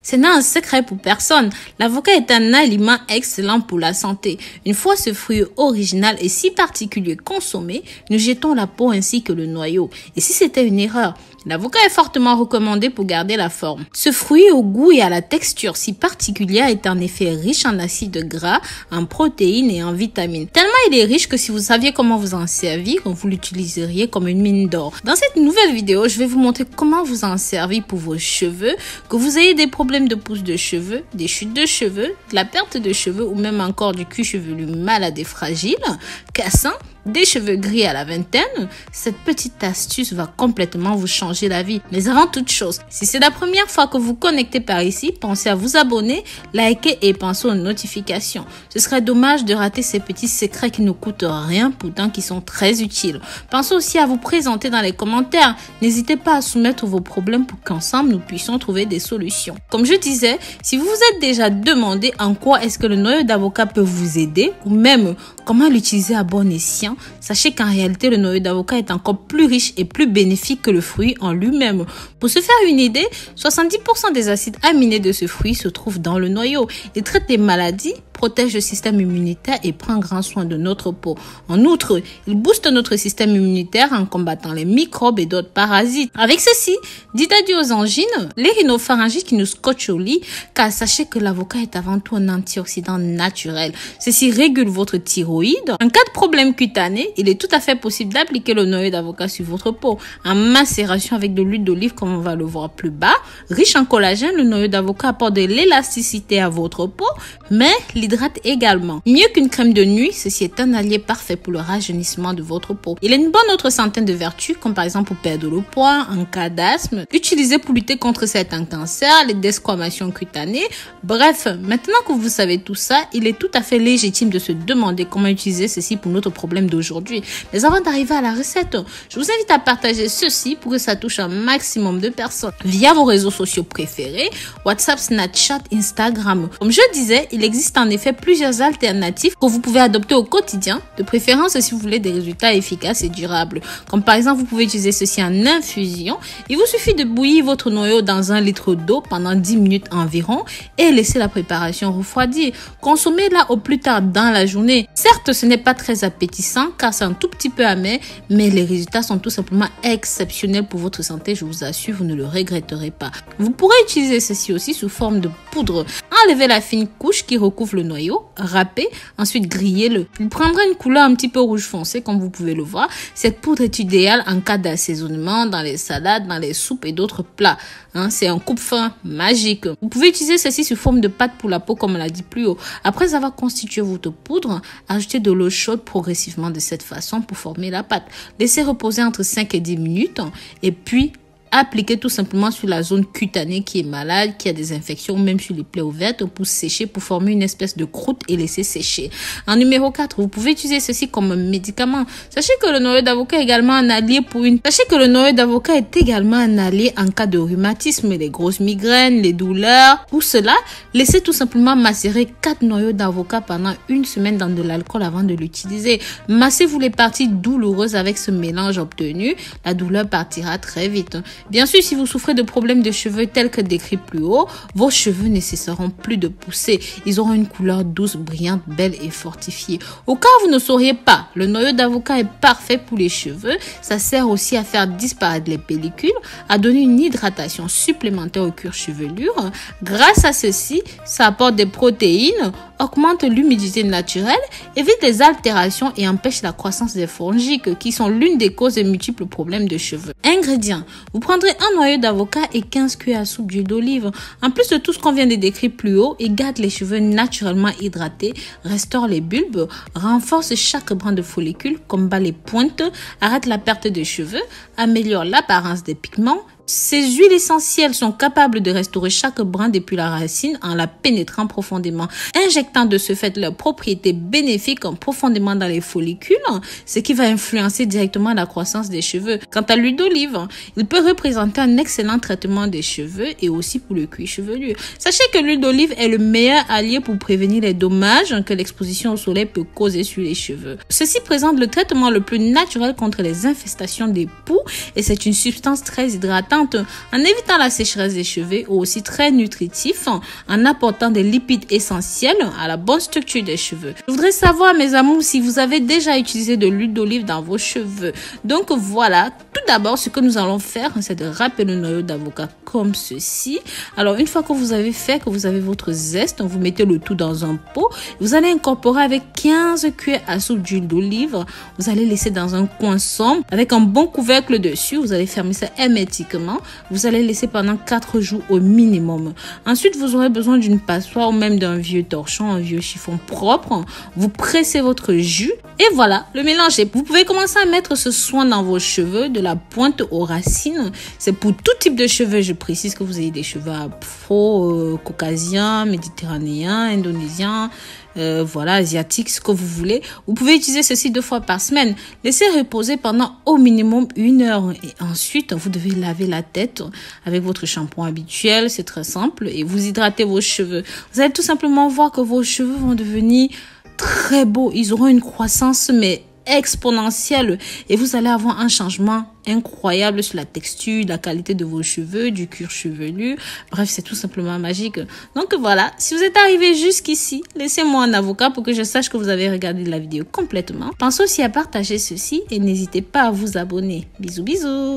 Ce n'est un secret pour personne. L'avocat est un aliment excellent pour la santé. Une fois ce fruit original et si particulier consommé, nous jetons la peau ainsi que le noyau. Et si c'était une erreur? L'avocat est fortement recommandé pour garder la forme. Ce fruit au goût et à la texture si particulière est en effet riche en acides gras, en protéines et en vitamines. Tellement il est riche que si vous saviez comment vous en servir, vous l'utiliseriez comme une mine d'or. Dans cette nouvelle vidéo, je vais vous montrer comment vous en servir pour vos cheveux, que vous ayez des problèmes de pousse de cheveux, des chutes de cheveux, de la perte de cheveux ou même encore du cuir chevelu malade et fragile, cassant, des cheveux gris à la vingtaine. Cette petite astuce va complètement vous changer la vie. Mais avant toute chose, si c'est la première fois que vous connectez par ici, pensez à vous abonner, liker et pensez aux notifications. Ce serait dommage de rater ces petits secrets qui ne coûtent rien, pourtant qui sont très utiles. Pensez aussi à vous présenter dans les commentaires. N'hésitez pas à soumettre vos problèmes pour qu'ensemble nous puissions trouver des solutions. Comme je disais, si vous vous êtes déjà demandé en quoi est-ce que le noyau d'avocat peut vous aider ou même comment l'utiliser à bon escient, sachez qu'en réalité, le noyau d'avocat est encore plus riche et plus bénéfique que le fruit en lui-même. Pour se faire une idée, 70% des acides aminés de ce fruit se trouvent dans le noyau. Il traite les maladies, protège le système immunitaire et prend grand soin de notre peau. En outre, il booste notre système immunitaire en combattant les microbes et d'autres parasites. Avec ceci, dites adieu aux angines, les rhinopharyngites qui nous scotchent au lit, car sachez que l'avocat est avant tout un antioxydant naturel. Ceci régule votre thyroïde. En cas de problème cutané, il est tout à fait possible d'appliquer le noyau d'avocat sur votre peau en macération avec de l'huile d'olive comme on va le voir plus bas. Riche en collagène, le noyau d'avocat apporte de l'élasticité à votre peau, mais hydrate également. Mieux qu'une crème de nuit, ceci est un allié parfait pour le rajeunissement de votre peau. Il a une bonne autre centaine de vertus, comme par exemple pour perdre le poids, en cas d'asthme, utilisé pour lutter contre certains cancers, les desquamations cutanées. Bref, maintenant que vous savez tout ça, il est tout à fait légitime de se demander comment utiliser ceci pour notre problème d'aujourd'hui. Mais avant d'arriver à la recette, je vous invite à partager ceci pour que ça touche un maximum de personnes via vos réseaux sociaux préférés, WhatsApp, Snapchat, Instagram. Comme je disais, il existe en effet plusieurs alternatives que vous pouvez adopter au quotidien, de préférence si vous voulez des résultats efficaces et durables. Comme par exemple, vous pouvez utiliser ceci en infusion. Il vous suffit de bouillir votre noyau dans 1 litre d'eau pendant 10 minutes environ et laisser la préparation refroidir. Consommez-la au plus tard dans la journée. Certes, ce n'est pas très appétissant car c'est un tout petit peu amer, mais les résultats sont tout simplement exceptionnels pour votre santé. Je vous assure, vous ne le regretterez pas. Vous pourrez utiliser ceci aussi sous forme de poudre. Enlevez la fine couche qui recouvre le noyau, râpez, ensuite grillez-le. Il prendra une couleur un petit peu rouge foncé comme vous pouvez le voir. Cette poudre est idéale en cas d'assaisonnement, dans les salades, dans les soupes et d'autres plats. C'est un coupe-fin magique. Vous pouvez utiliser ceci sous forme de pâte pour la peau comme on l'a dit plus haut. Après avoir constitué votre poudre, ajoutez de l'eau chaude progressivement de cette façon pour former la pâte. Laissez reposer entre 5 et 10 minutes et puis appliquez tout simplement sur la zone cutanée qui est malade, qui a des infections, ou même sur les plaies ouvertes pour sécher, pour former une espèce de croûte et laisser sécher. En numéro 4, vous pouvez utiliser ceci comme un médicament. Sachez que le noyau d'avocat est également un allié en cas de rhumatisme, les grosses migraines, les douleurs. Pour cela, laissez tout simplement macérer 4 noyaux d'avocat pendant 1 semaine dans de l'alcool avant de l'utiliser. Massez-vous les parties douloureuses avec ce mélange obtenu. La douleur partira très vite. Bien sûr, si vous souffrez de problèmes de cheveux tels que décrits plus haut, vos cheveux ne cesseront plus de pousser. Ils auront une couleur douce, brillante, belle et fortifiée. Au cas où vous ne sauriez pas, le noyau d'avocat est parfait pour les cheveux. Ça sert aussi à faire disparaître les pellicules, à donner une hydratation supplémentaire au cuir chevelu. Grâce à ceci, ça apporte des protéines, augmente l'humidité naturelle, évite les altérations et empêche la croissance des fongiques qui sont l'une des causes de multiples problèmes de cheveux. Ingrédients. Vous prendrez un noyau d'avocat et 15 cuillères à soupe d'huile d'olive. En plus de tout ce qu'on vient de décrire plus haut, il garde les cheveux naturellement hydratés, restaure les bulbes, renforce chaque brin de follicule, combat les pointes, arrête la perte de cheveux, améliore l'apparence des pigments. Ces huiles essentielles sont capables de restaurer chaque brin depuis la racine en la pénétrant profondément, injectant de ce fait leurs propriétés bénéfiques profondément dans les follicules, ce qui va influencer directement la croissance des cheveux. Quant à l'huile d'olive, il peut représenter un excellent traitement des cheveux et aussi pour le cuir chevelu. Sachez que l'huile d'olive est le meilleur allié pour prévenir les dommages que l'exposition au soleil peut causer sur les cheveux. Ceci présente le traitement le plus naturel contre les infestations des poux et c'est une substance très hydratante hydratante en évitant la sécheresse des cheveux, ou aussi très nutritif en apportant des lipides essentiels à la bonne structure des cheveux. Je voudrais savoir, mes amours, si vous avez déjà utilisé de l'huile d'olive dans vos cheveux. Donc voilà, tout d'abord, ce que nous allons faire, c'est de râper le noyau d'avocat comme ceci. Alors une fois que vous avez fait, que vous avez votre zeste, vous mettez le tout dans un pot. Vous allez incorporer avec 15 cuillères à soupe d'huile d'olive. Vous allez laisser dans un coin sombre avec un bon couvercle dessus. Vous allez fermer ça hermétiquement. Vous allez laisser pendant 4 jours au minimum. Ensuite, vous aurez besoin d'une passoire ou même d'un vieux torchon, un vieux chiffon propre. Vous pressez votre jus et voilà, le mélange est. Vous pouvez commencer à mettre ce soin dans vos cheveux de la pointe aux racines. C'est pour tout type de cheveux. Je précise que vous ayez des cheveux afro, caucasiens, méditerranéens, indonésiens, voilà, asiatiques, ce que vous voulez. Vous pouvez utiliser ceci 2 fois par semaine. Laissez reposer pendant au minimum 1 heure. Et ensuite, vous devez laver la tête avec votre shampoing habituel. C'est très simple. Et vous hydratez vos cheveux. Vous allez tout simplement voir que vos cheveux vont devenir très beaux. Ils auront une croissance, mais exponentielle, et vous allez avoir un changement incroyable sur la texture, la qualité de vos cheveux, du cuir chevelu. Bref, c'est tout simplement magique. Donc voilà, si vous êtes arrivé jusqu'ici, laissez-moi un avocat pour que je sache que vous avez regardé la vidéo complètement. Pensez aussi à partager ceci et n'hésitez pas à vous abonner. Bisous, bisous.